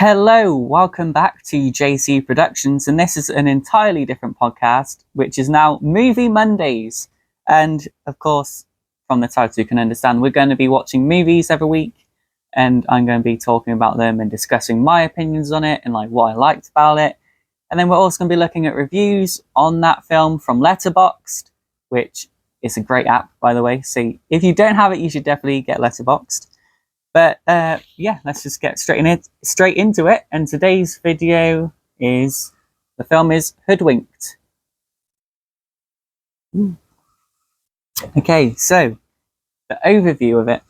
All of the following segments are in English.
Hello, welcome back to JC Productions, and this is an entirely different podcast, which is now Movie Mondays. And of course, from the title you can understand, we're going to be watching movies every week, and I'm going to be talking about them and discussing my opinions on it and like what I liked about it. And then we're also going to be looking at reviews on that film from Letterboxd, which is a great app, by the way. So if you don't have it, you should definitely get Letterboxd. But yeah, let's just get straight into it. And today's video is the film is Hoodwinked. Okay, so the overview of it.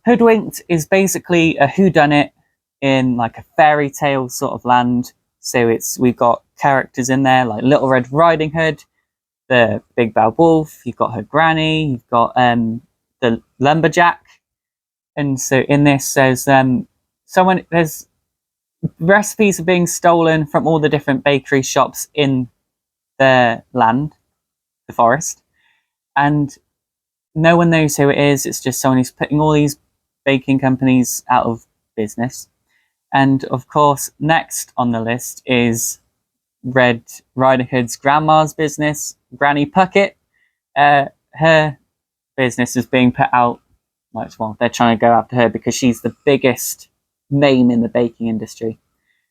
Hoodwinked is basically a whodunit in like a fairy tale sort of land. So we've got characters in there like Little Red Riding Hood, the Big Bad Wolf. You've got her granny. You've got the lumberjack. And so in this, there's recipes are being stolen from all the different bakery shops in the land, the forest, and no one knows who it is. It's just someone who's putting all these baking companies out of business. And of course, next on the list is Red Riding Hood's grandma's business, Granny Puckett. Her business is being put out. Well, they're trying to go after her because she's the biggest name in the baking industry.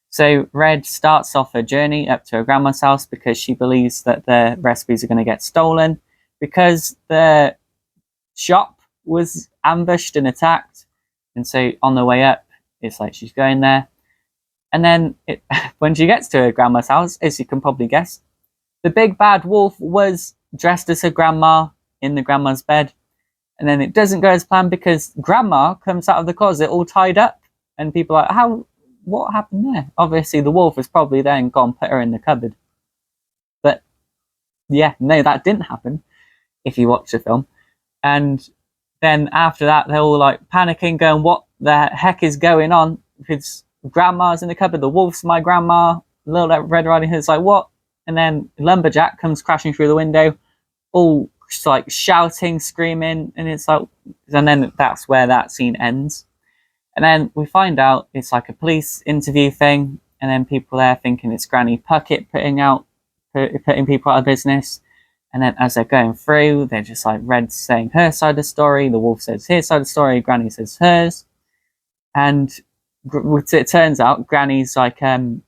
So Red starts off her journey up to her grandma's house because she believes that the recipes are going to get stolen because the shop was ambushed and attacked. And so on the way up, it's like she's going there. And then when she gets to her grandma's house, as you can probably guess, the big bad wolf was dressed as her grandma in the grandma's bed. And then it doesn't go as planned because grandma comes out of the closet all tied up. And people are like, what happened there? Obviously, the wolf has probably then gone put her in the cupboard. But yeah, no, that didn't happen if you watch the film. And then after that, they're all like panicking, going, what the heck is going on? Because grandma's in the cupboard, the wolf's my grandma. Little Red Riding Hood's like, what? And then Lumberjack comes crashing through the window, all like shouting, screaming, and it's like, and then that's where that scene ends. And then we find out it's like a police interview thing, and then people there thinking it's Granny Puckett putting people out of business. And then as they're going through, they're just like Red saying her side of the story, the wolf says his side of the story, Granny says hers. And it turns out Granny's like an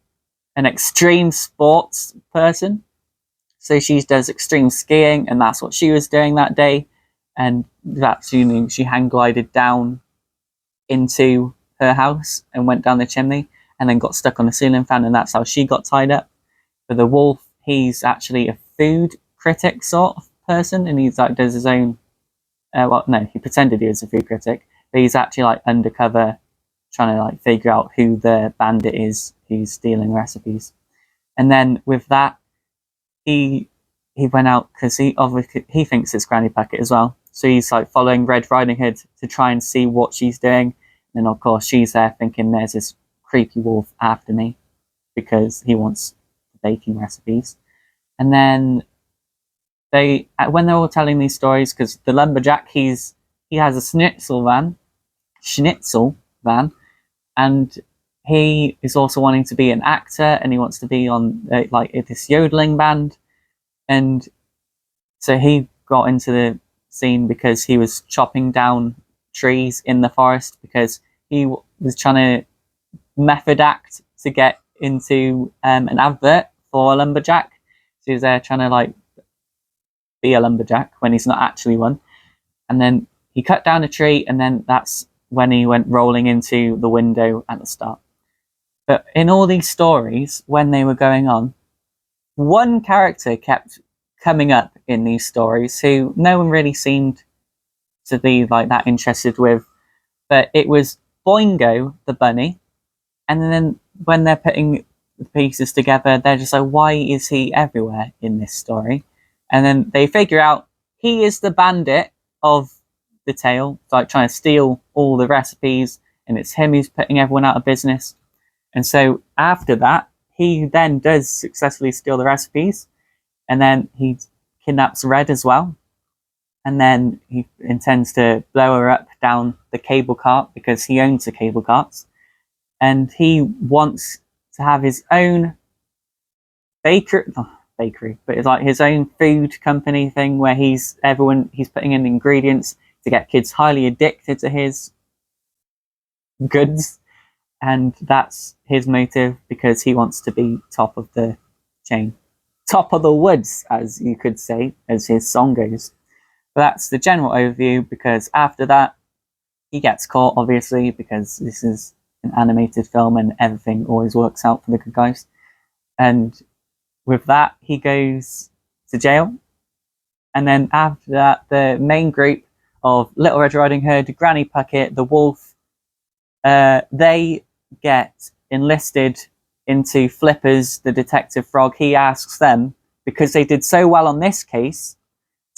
extreme sports person. So she does extreme skiing, and that's what she was doing that day. And that's she hang glided down into her house and went down the chimney and then got stuck on the ceiling fan, and that's how she got tied up. But the wolf, he's actually a food critic sort of person, and he's like does his own. He pretended he was a food critic, but he's actually like undercover, trying to like figure out who the bandit is who's stealing recipes. And then with that, he went out because he thinks it's Granny Puckett as well. So he's like following Red Riding Hood to try and see what she's doing. And of course she's there thinking there's this creepy wolf after me because he wants baking recipes. And then when they're all telling these stories, because the lumberjack he has a schnitzel van, and he is also wanting to be an actor, and he wants to be on like this yodeling band. And so he got into the scene because he was chopping down trees in the forest because he was trying to method act to get into an advert for a lumberjack. So he was there trying to like be a lumberjack when he's not actually one. And then he cut down a tree, and then that's when he went rolling into the window at the start. But in all these stories, when they were going on, one character kept coming up in these stories who no one really seemed to be like that interested with, but it was Boingo the bunny. And then when they're putting the pieces together, they're just like, why is he everywhere in this story? And then they figure out he is the bandit of the tale, like trying to steal all the recipes, and it's him who's putting everyone out of business. And so after that, he then does successfully steal the recipes, and then he kidnaps Red as well. And then he intends to blow her up down the cable cart because he owns the cable carts. and he wants to have his own bakery, not bakery, but it's like his own food company thing where he's putting in ingredients to get kids highly addicted to his goods, and that's his motive because he wants to be top of the chain, top of the woods, as you could say, as his song goes. But that's the general overview, because after that he gets caught, obviously, because this is an animated film and everything always works out for the good guys. And with that, he goes to jail. And then after that, the main group of Little Red Riding Hood, Granny Puckett, the wolf, they get enlisted into Flippers, the detective frog. He asks them, because they did so well on this case,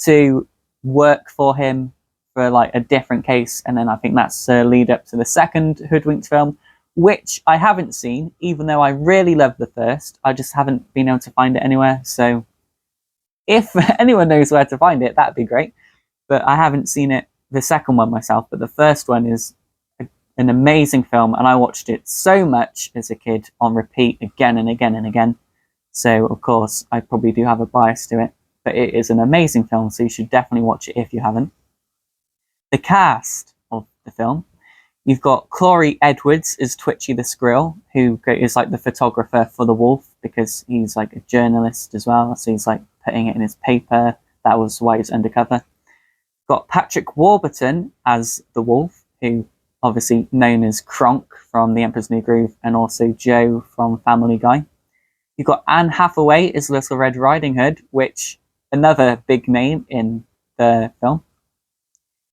to work for him for like a different case. And then I think that's a lead up to the second Hoodwinked film, which I haven't seen, even though I really love the first. I just haven't been able to find it anywhere. So if anyone knows where to find it, that'd be great. But I haven't seen it, the second one, myself. But the first one is an amazing film, and I watched it so much as a kid on repeat again and again and again. So of course I probably do have a bias to it, but it is an amazing film, so you should definitely watch it if you haven't. The cast of the film: you've got Corey Edwards as Twitchy the Squirrel, who is like the photographer for the wolf, because he's like a journalist as well, so he's like putting it in his paper. That was why he's undercover. Got Patrick Warburton as the wolf, who obviously known as Kronk from The Emperor's New Groove, and also Joe from Family Guy. You've got Anne Hathaway as Little Red Riding Hood, which another big name in the film.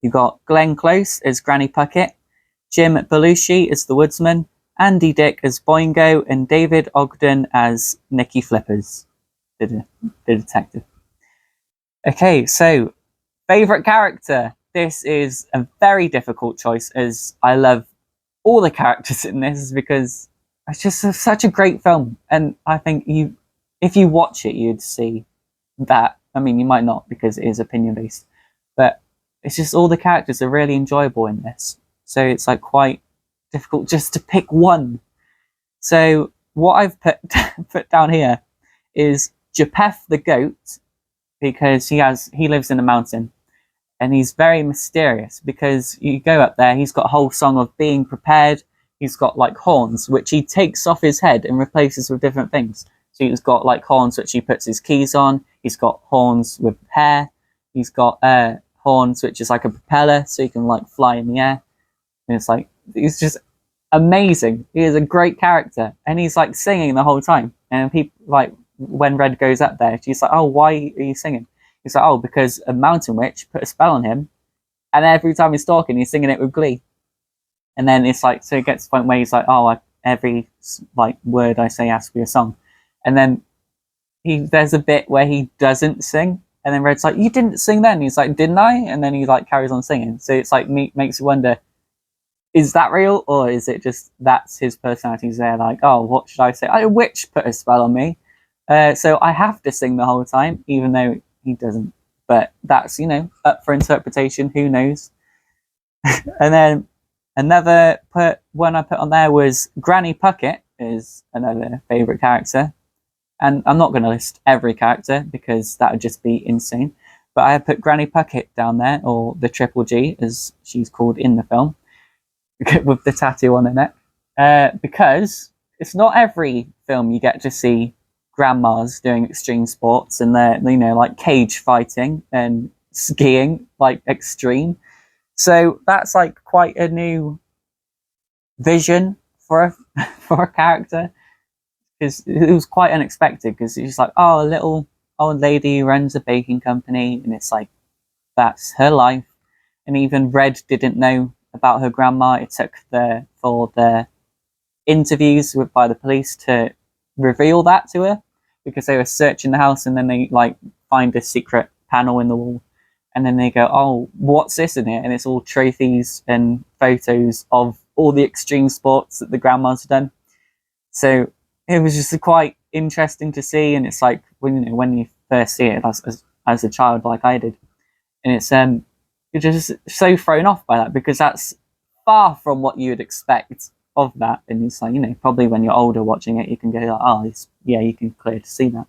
You've got Glenn Close as Granny Puckett, Jim Belushi as the Woodsman, Andy Dick as Boingo, and David Ogden as Nicky Flippers, the detective. Okay, so favourite character. This is a very difficult choice, as I love all the characters in this, because it's just such a great film. And I think if you watch it, you'd see that. I mean, you might not, because it is opinion based, but it's just all the characters are really enjoyable in this. So it's like quite difficult just to pick one. So what I've put down here is Japheth the goat, because he lives in a mountain. And he's very mysterious, because you go up there, he's got a whole song of being prepared. He's got like horns, which he takes off his head and replaces with different things. So he's got like horns which he puts his keys on. He's got horns with hair. He's got horns which is like a propeller, so he can like fly in the air. And it's like, he's just amazing. He is a great character, and he's like singing the whole time. And people, like, when Red goes up there, she's like, "Oh, why are you singing?" He's like, "Oh, because a mountain witch put a spell on him, and every time he's talking, he's singing it with glee." And then it's like, so it gets to the point where he's like, "Oh, every like word I say has to be a song." And then there's a bit where he doesn't sing, and then Red's like, "You didn't sing then." He's like, "Didn't I?" And then he like carries on singing. So it's like makes you wonder, is that real, or is it just that's his personality? He's there like, "Oh, what should I say? A witch put a spell on me, so I have to sing the whole time," even though he doesn't. But that's, up for interpretation. Who knows? And then another one I put on there was Granny Puckett is another favourite character. And I'm not going to list every character, because that would just be insane. But I put Granny Puckett down there, or the Triple G, as she's called in the film, with the tattoo on her neck. Because it's not every film you get to see grandmas doing extreme sports, and they're, like cage fighting and skiing, like extreme. So that's like quite a new vision for a character, because it was quite unexpected, because it's like, oh, a little old lady who runs a baking company, and it's like, that's her life. And even Red didn't know about her grandma. It took for the interviews by the police to reveal that to her, because they were searching the house, and then they like find a secret panel in the wall, and then they go, "Oh, what's this in here?" And it's all trophies and photos of all the extreme sports that the grandma's done. So it was just quite interesting to see, and it's like when you first see it as a child, like I did, and it's you're just so thrown off by that, because that's far from what you would expect of that, and it's like, you know, probably when you're older watching it, you can go like, oh, yeah, you can clear to see that.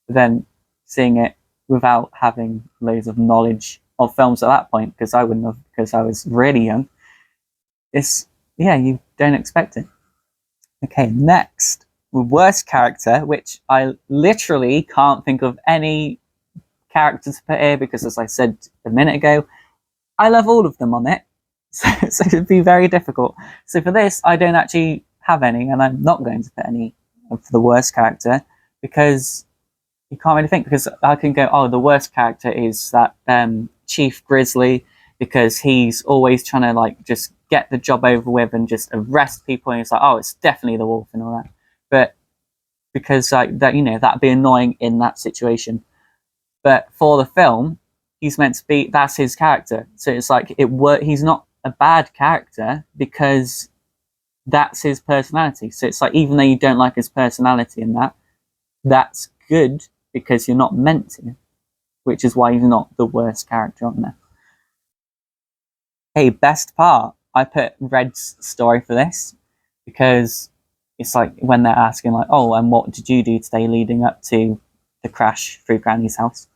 But then seeing it without having loads of knowledge of films at that point, because I wouldn't have, because I was really young, it's, yeah, you don't expect it. Okay, next, worst character, which I literally can't think of any character to put here because, as I said a minute ago, I love all of them on it. So it'd be very difficult. So for this, I don't actually have any, and I'm not going to put any for the worst character because you can't really think. Because I can go, oh, the worst character is that Chief Grizzly because he's always trying to like just get the job over with and just arrest people, and it's like, oh, it's definitely the wolf and all that. But because like that, you know, that'd be annoying in that situation. But for the film, he's meant to be, that's his character. So it's like he's not a bad character because that's his personality. So it's like, even though you don't like his personality in that, that's good because you're not meant to, which is why he's not the worst character on there. Hey, best part. I put Red's story for this because it's like when they're asking like, oh, and what did you do today leading up to the crash through Granny's house?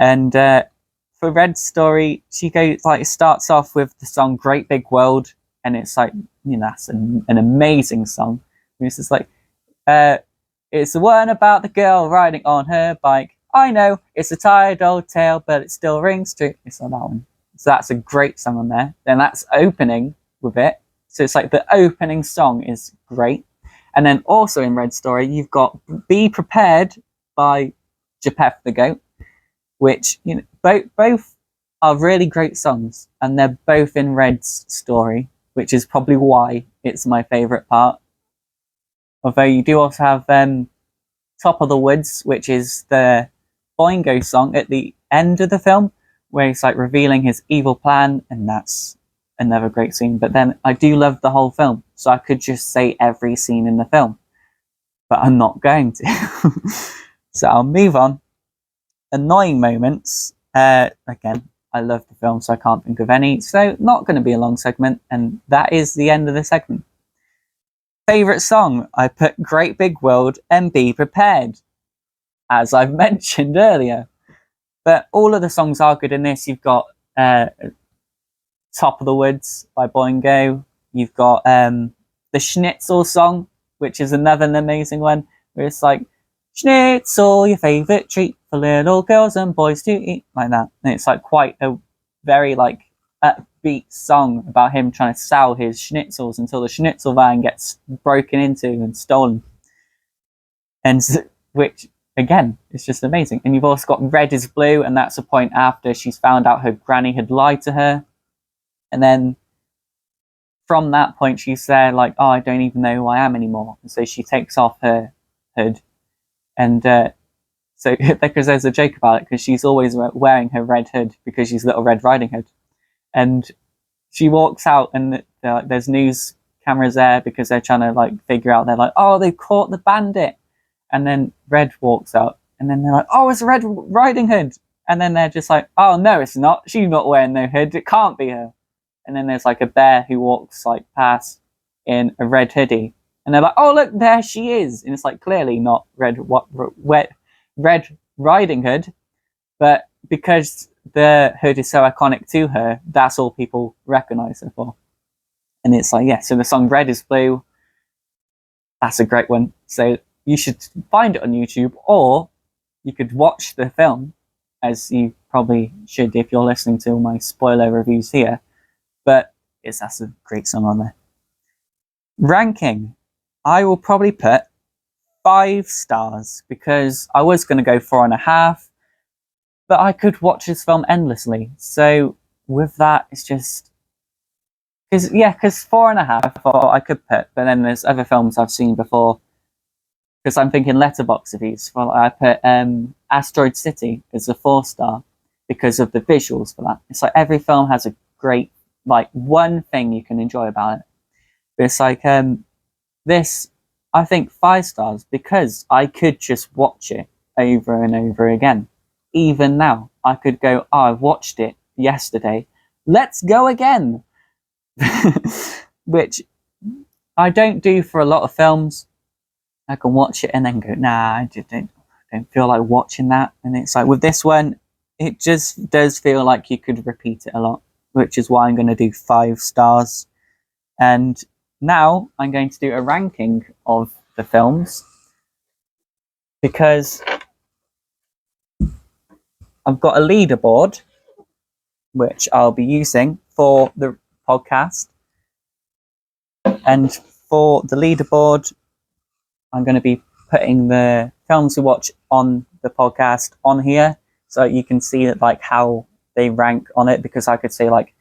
And for Red's story, she goes like, starts off with the song "Great Big World," and it's like, you know, that's an amazing song. And it's just like, it's the one about the girl riding on her bike. I know it's a tired old tale, but it still rings true. It's on that one. So that's a great song on there. Then that's opening with it. So it's like the opening song is great. And then also in Red's story, you've got "Be Prepared" by Japheth the Goat, which, you know, both are really great songs, and they're both in Red's story, which is probably why it's my favourite part. Although you do also have "Top of the Woods," which is the Boingo song at the end of the film, where he's like revealing his evil plan, and that's another great scene. But then I do love the whole film, so I could just say every scene in the film, but I'm not going to. So I'll move on. Annoying moments. Again, I love the film, so I can't think of any. So not going to be a long segment, and that is the end of the segment. Favourite song? I put "Great Big World" and "Be Prepared," as I've mentioned earlier. But all of the songs are good in this. You've got "Top of the Woods" by Boingo. You've got the Schnitzel song, which is another amazing one, where it's like, "Schnitzel, your favourite treat for little girls and boys to eat," like that. And it's like quite a very like upbeat song about him trying to sell his schnitzels until the schnitzel van gets broken into and stolen. And which, again, is just amazing. And you've also got "Red is Blue," and that's a point after she's found out her granny had lied to her. And then from that point, she's there like, oh, I don't even know who I am anymore. And so she takes off her hood. And so because there's a joke about it, because she's always wearing her red hood because she's Little Red Riding Hood. And she walks out and there's news cameras there because they're trying to like figure out, they're like, oh, they've caught the bandit. And then Red walks out and then they're like, oh, it's Red Riding Hood. And then they're just like, oh, no, it's not. She's not wearing no hood. It can't be her. And then there's like a bear who walks like past in a red hoodie. And they're like, oh, look, there she is. And it's like clearly not Red Riding Hood. But because the hood is so iconic to her, that's all people recognise her for. And it's like, yeah, so the song "Red is Blue," that's a great one. So you should find it on YouTube, or you could watch the film, as you probably should if you're listening to my spoiler reviews here. But that's a great song on there. Ranking. I will probably put 5 stars because I was going to go 4.5, but I could watch this film endlessly. So with that, it's just because 4.5 I could put, but then there's other films I've seen before. Because I'm thinking letterbox reviews. Well, I put Asteroid City as a 4-star because of the visuals for that. It's like every film has a great like one thing you can enjoy about it. But it's like this, I think 5 stars because I could just watch it over and over again. Even now, I could go, oh, I watched it yesterday. Let's go again. Which I don't do for a lot of films. I can watch it and then go, nah, I just don't feel like watching that. And it's like with this one, it just does feel like you could repeat it a lot, which is why I'm going to do 5 stars. And now I'm going to do a ranking of the films because I've got a leaderboard which I'll be using for the podcast. And for the leaderboard, I'm going to be putting the films we watch on the podcast on here, so you can see that like how they rank on it. Because I could say like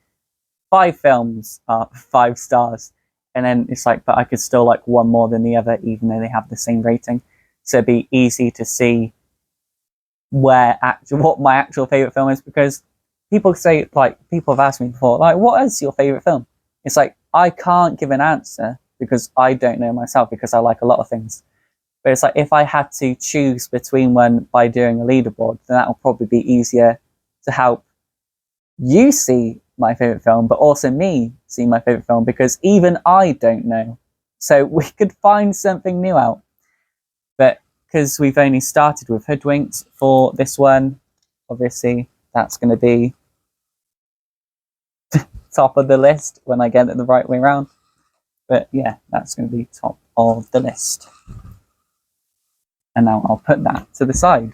5 films are 5 stars, and then it's like, but I could still like one more than the other, even though they have the same rating. So it'd be easy to see what my actual favorite film is. Because people say, like, people have asked me before, like, what is your favorite film? It's like, I can't give an answer because I don't know myself, because I like a lot of things. But it's like, if I had to choose between one by doing a leaderboard, then that will probably be easier to help you see my favorite film, but also me see my favorite film, because even I don't know. So we could find something new out. But because we've only started with Hoodwinked for this one, obviously that's going to be top of the list when I get it the right way around. But yeah, that's going to be top of the list. And now I'll put that to the side.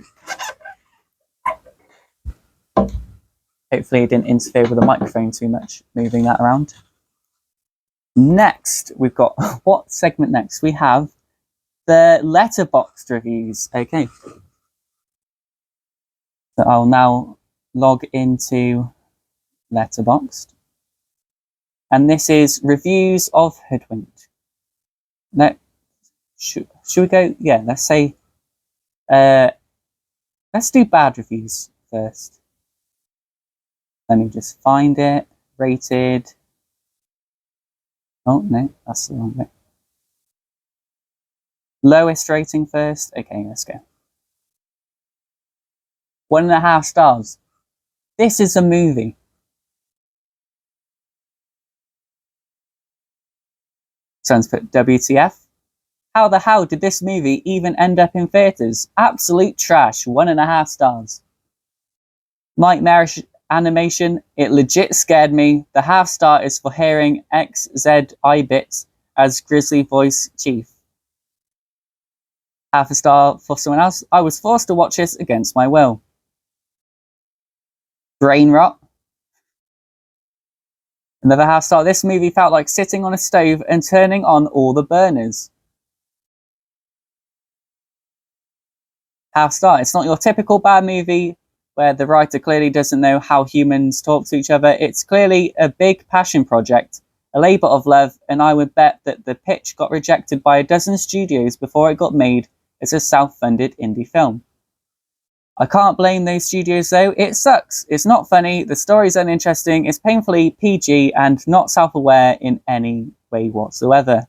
Hopefully it didn't interfere with the microphone too much, moving that around. Next, we've got, what segment next? We have the Letterboxd reviews. Okay. So I'll now log into Letterboxd. And this is reviews of Hoodwinked. Now, should we go? Yeah, let's say, let's do bad reviews first. Let me just find it. Rated. Oh, no, that's the wrong bit. Lowest rating first. Okay, let's go. 1.5 stars. This is a movie. Someone's put WTF. How the hell did this movie even end up in theatres? Absolute trash. 1.5 stars. Nightmarish animation. It legit scared me. The half star is for hearing XZ bits as Grizzly Voice Chief. Half a star for someone else. I was forced to watch this against my will. Brain rot. Another half star. This movie felt like sitting on a stove and turning on all the burners. Half star. It's not your typical bad movie where the writer clearly doesn't know how humans talk to each other. It's clearly a big passion project, a labour of love, and I would bet that the pitch got rejected by a dozen studios before it got made as a self-funded indie film. I can't blame those studios though. It sucks. It's not funny, the story's uninteresting, it's painfully PG and not self-aware in any way whatsoever.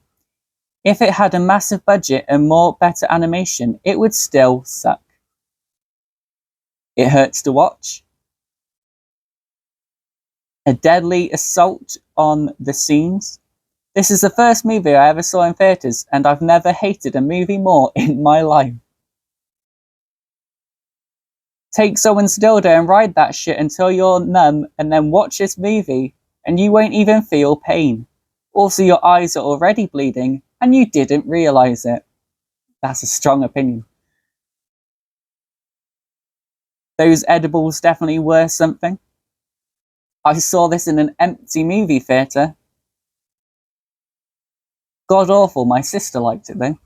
If it had a massive budget and more better animation, it would still suck. It hurts to watch. A deadly assault on the scenes. This is the first movie I ever saw in theatres, and I've never hated a movie more in my life. Take someone's dildo and ride that shit until you're numb, and then watch this movie, and you won't even feel pain. Also, your eyes are already bleeding, and you didn't realise it. That's a strong opinion. Those edibles definitely were something. I saw this in an empty movie theatre. God awful, my sister liked it though.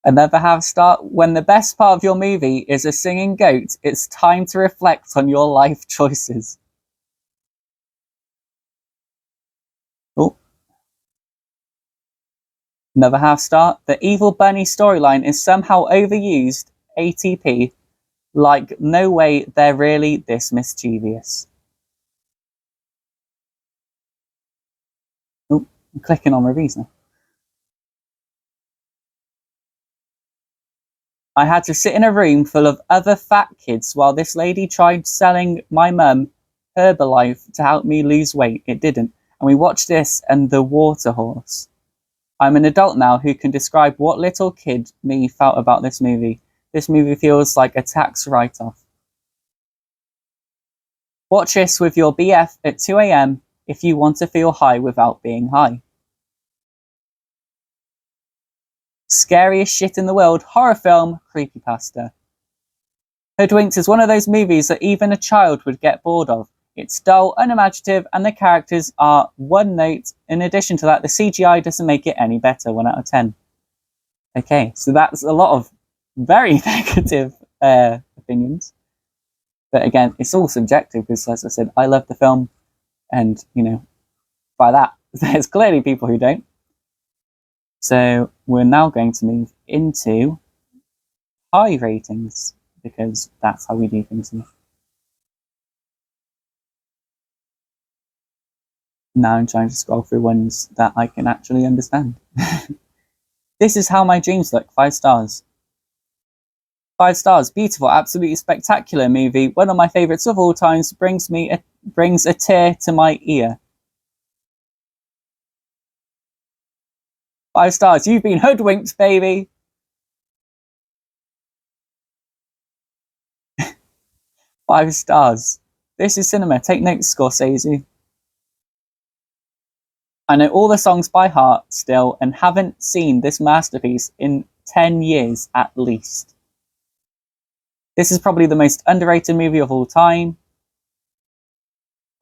Another half star. When the best part of your movie is a singing goat, it's time to reflect on your life choices. Oh. Another half star. The evil bunny storyline is somehow overused. ATP. Like, no way they're really this mischievous. Oh, I'm clicking on reviews now. I had to sit in a room full of other fat kids while this lady tried selling my mum Herbalife to help me lose weight. It didn't. and we watched this and The Water Horse. I'm an adult now who can describe what little kid me felt about this movie. This movie feels like a tax write-off. Watch this with your BF at 2 a.m. if you want to feel high without being high. Scariest shit in the world, horror film, creepypasta. Hoodwinked is one of those movies that even a child would get bored of. It's dull, unimaginative, and the characters are one note. In addition to that, the CGI doesn't make it any better, 1 out of 10. Okay, so that's a lot of very negative opinions. But again, it's all subjective because, as I said, I love the film. And, by that, there's clearly people who don't. So we're now going to move into high ratings because that's how we do things here. Now I'm trying to scroll through ones that I can actually understand. This is How My Dreams Look, 5 stars. 5 stars, beautiful, absolutely spectacular movie. One of my favourites of all times, brings a tear to my ear. 5 stars, you've been hoodwinked, baby. 5 stars. This is cinema, take notes, Scorsese. I know all the songs by heart still and haven't seen this masterpiece in 10 years at least. This is probably the most underrated movie of all time.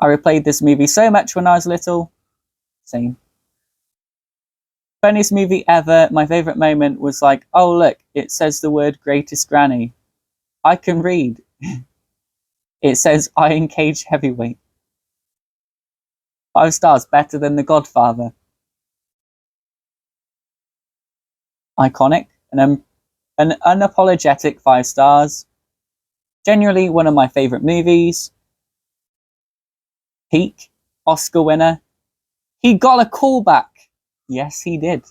I replayed this movie so much when I was little. Same. Funniest movie ever. My favourite moment was like, oh look, it says the word greatest granny. I can read. It says Iron Cage heavyweight. 5 stars, better than The Godfather. Iconic. An unapologetic 5 stars. Generally one of my favourite movies. Peak. Oscar winner. He got a callback. Yes, he did.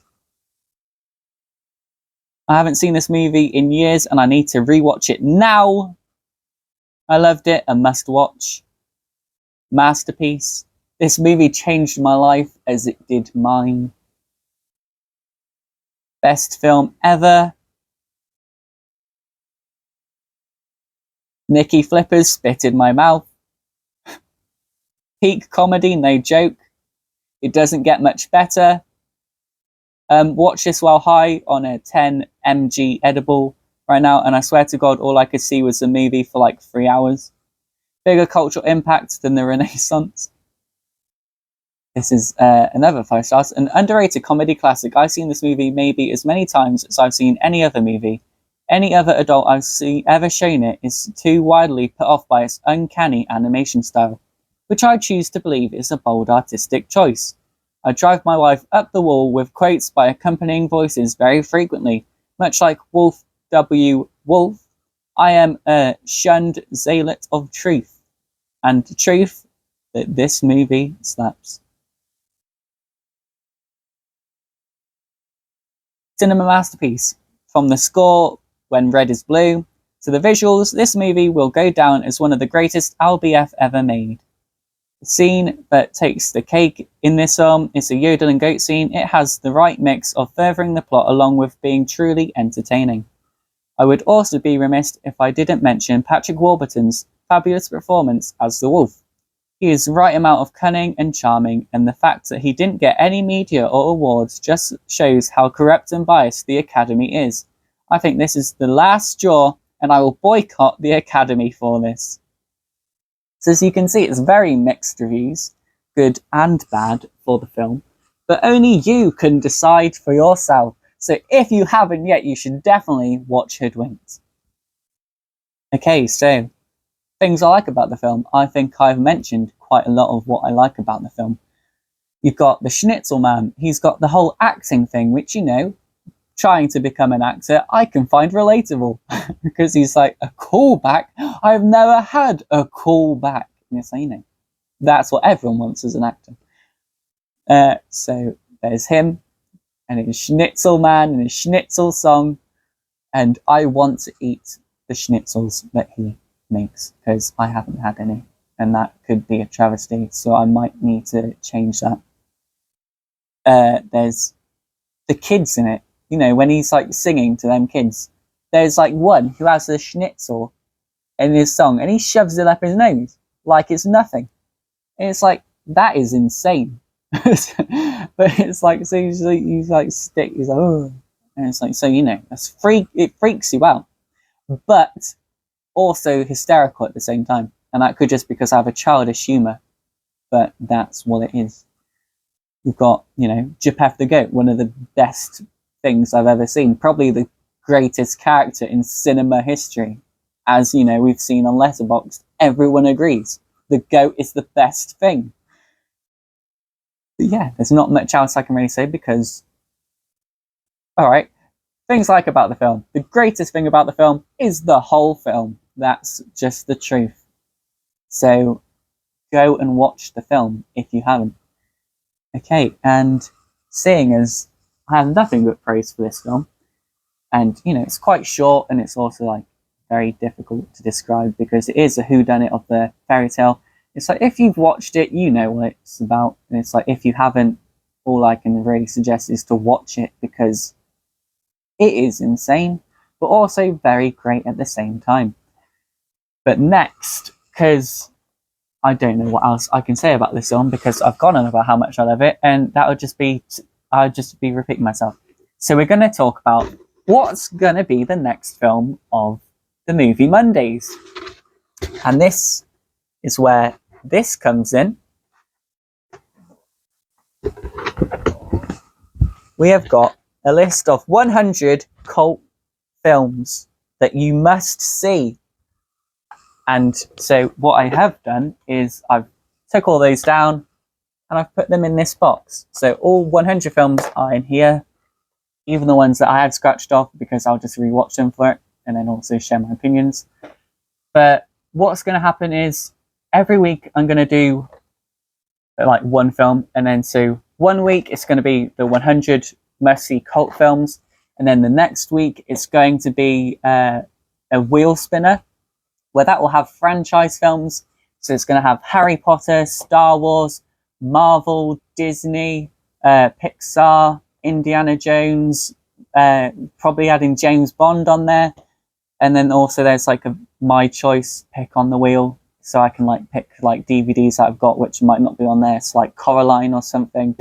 I haven't seen this movie in years and I need to rewatch it now. I loved it, a must watch. Masterpiece. This movie changed my life as it did mine. Best film ever. Nicky Flippers spit in my mouth. Peak comedy, no joke. It doesn't get much better. Watch this while high on a 10 mg edible right now, and I swear to God, all I could see was the movie for like 3 hours. Bigger cultural impact than the Renaissance. This is another 5 stars. An underrated comedy classic. I've seen this movie maybe as many times as I've seen any other movie. Any other adult I've ever shown it is too widely put off by its uncanny animation style, which I choose to believe is a bold artistic choice. I drive my wife up the wall with quotes by accompanying voices very frequently, much like Wolf W. Wolf. I am a shunned zealot of truth, and the truth that this movie slaps. Cinema masterpiece. From the score, When Red is Blue, to the visuals, this movie will go down as one of the greatest LBF ever made. The scene that takes the cake in this film is a yodeling goat scene. It has the right mix of furthering the plot along with being truly entertaining. I would also be remiss if I didn't mention Patrick Warburton's fabulous performance as the wolf. He is the right amount of cunning and charming, and the fact that he didn't get any media or awards just shows how corrupt and biased the Academy is. I think this is the last straw, and I will boycott the Academy for this. So as you can see, it's very mixed reviews, good and bad for the film, but only you can decide for yourself. So if you haven't yet, you should definitely watch Hoodwinked. Okay, so things I like about the film. I think I've mentioned quite a lot of what I like about the film. You've got the Schnitzel Man. He's got the whole acting thing, which, trying to become an actor, I can find relatable because he's like, a callback? I've never had a callback. And it's like, that's what everyone wants as an actor. So there's him and his Schnitzel Man and his Schnitzel song. And I want to eat the schnitzels that he makes because I haven't had any. and that could be a travesty, so I might need to change that. There's the kids in it, when he's like singing to them kids. There's like one who has a schnitzel in his song, and he shoves it up his nose like it's nothing. And it's like, that is insane. But it's like, so he's like stick, he's like, oh, and it's like, so that's it freaks you out, but also hysterical at the same time. And that could just because I have a childish humour, but that's what it is. We've got, Japheth the Goat, one of the best things I've ever seen, probably the greatest character in cinema history. As we've seen on Letterboxd, everyone agrees the goat is the best thing. But yeah, there's not much else I can really say because, all right, things I like about the film. The greatest thing about the film is the whole film. That's just the truth. So go and watch the film if you haven't. Okay, and seeing as I have nothing but praise for this film, and it's quite short, and it's also like very difficult to describe because it is a whodunit of the fairy tale. It's like if you've watched it, you know what it's about, and it's like if you haven't, all I can really suggest is to watch it because it is insane, but also very great at the same time. But next, because I don't know what else I can say about this film because I've gone on about how much I love it, and that would just be, I'd just be repeating myself. So we're going to talk about what's going to be the next film of the Movie Mondays. And this is where this comes in. We have got a list of 100 cult films that you must see. And so what I have done is I've took all those down and I've put them in this box. So all 100 films are in here, even the ones that I had scratched off because I'll just rewatch them for it and then also share my opinions. But what's going to happen is every week I'm going to do like one film, and then so one week it's going to be the 100 must-see cult films, and then the next week it's going to be a wheel spinner where that will have franchise films. So it's going to have Harry Potter, Star Wars, Marvel, Disney, Pixar, Indiana Jones, probably adding James Bond on there. And then also there's like a my choice pick on the wheel. So I can like pick like DVDs that I've got which might not be on there. It's like Coraline or something.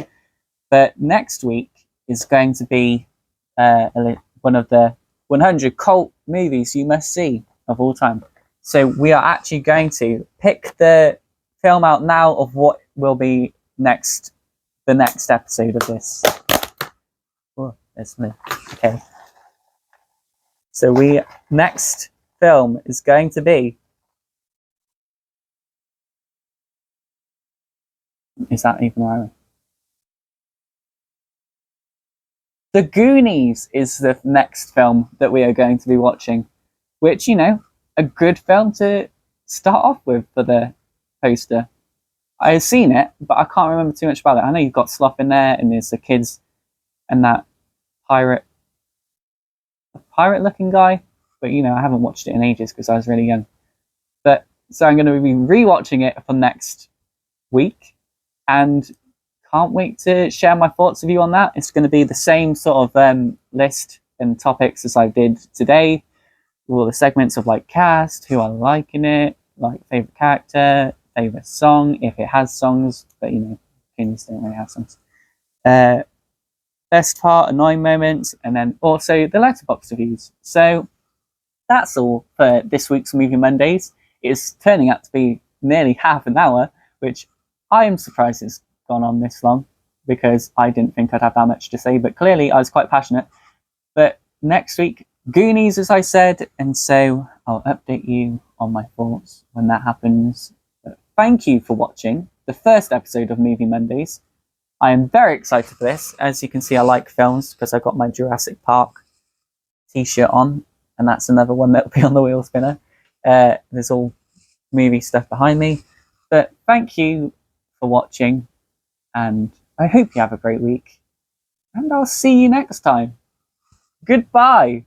But next week is going to be one of the 100 cult movies you must see of all time. So we are actually going to pick the film out now of what will be the next episode of this. Oh, there's me. Okay. So next film is going to be. Is that even right? The Goonies is the next film that we are going to be watching, which, a good film to start off with for the poster. I've seen it, but I can't remember too much about it. I know you've got Sloth in there, and there's the kids, and that pirate-looking guy. But I haven't watched it in ages because I was really young. But so I'm going to be rewatching it for next week, and can't wait to share my thoughts with you on that. It's going to be the same sort of list and topics as I did today. All the segments of like cast, who I like in it, like favorite character, favorite song, if it has songs, but opinions don't really have songs. Best part, annoying moments, and then also the Letterboxd reviews. So that's all for this week's Movie Mondays. It's turning out to be nearly half an hour, which I am surprised it's gone on this long because I didn't think I'd have that much to say, but clearly I was quite passionate. But next week, Goonies, as I said, and so I'll update you on my thoughts when that happens. But thank you for watching the first episode of Movie Mondays. I am very excited for this. As you can see, I like films because I got my Jurassic Park t-shirt on, and that's another one that'll be on the wheel spinner. There's all movie stuff behind me. But thank you for watching, and I hope you have a great week, and I'll see you next time. Goodbye.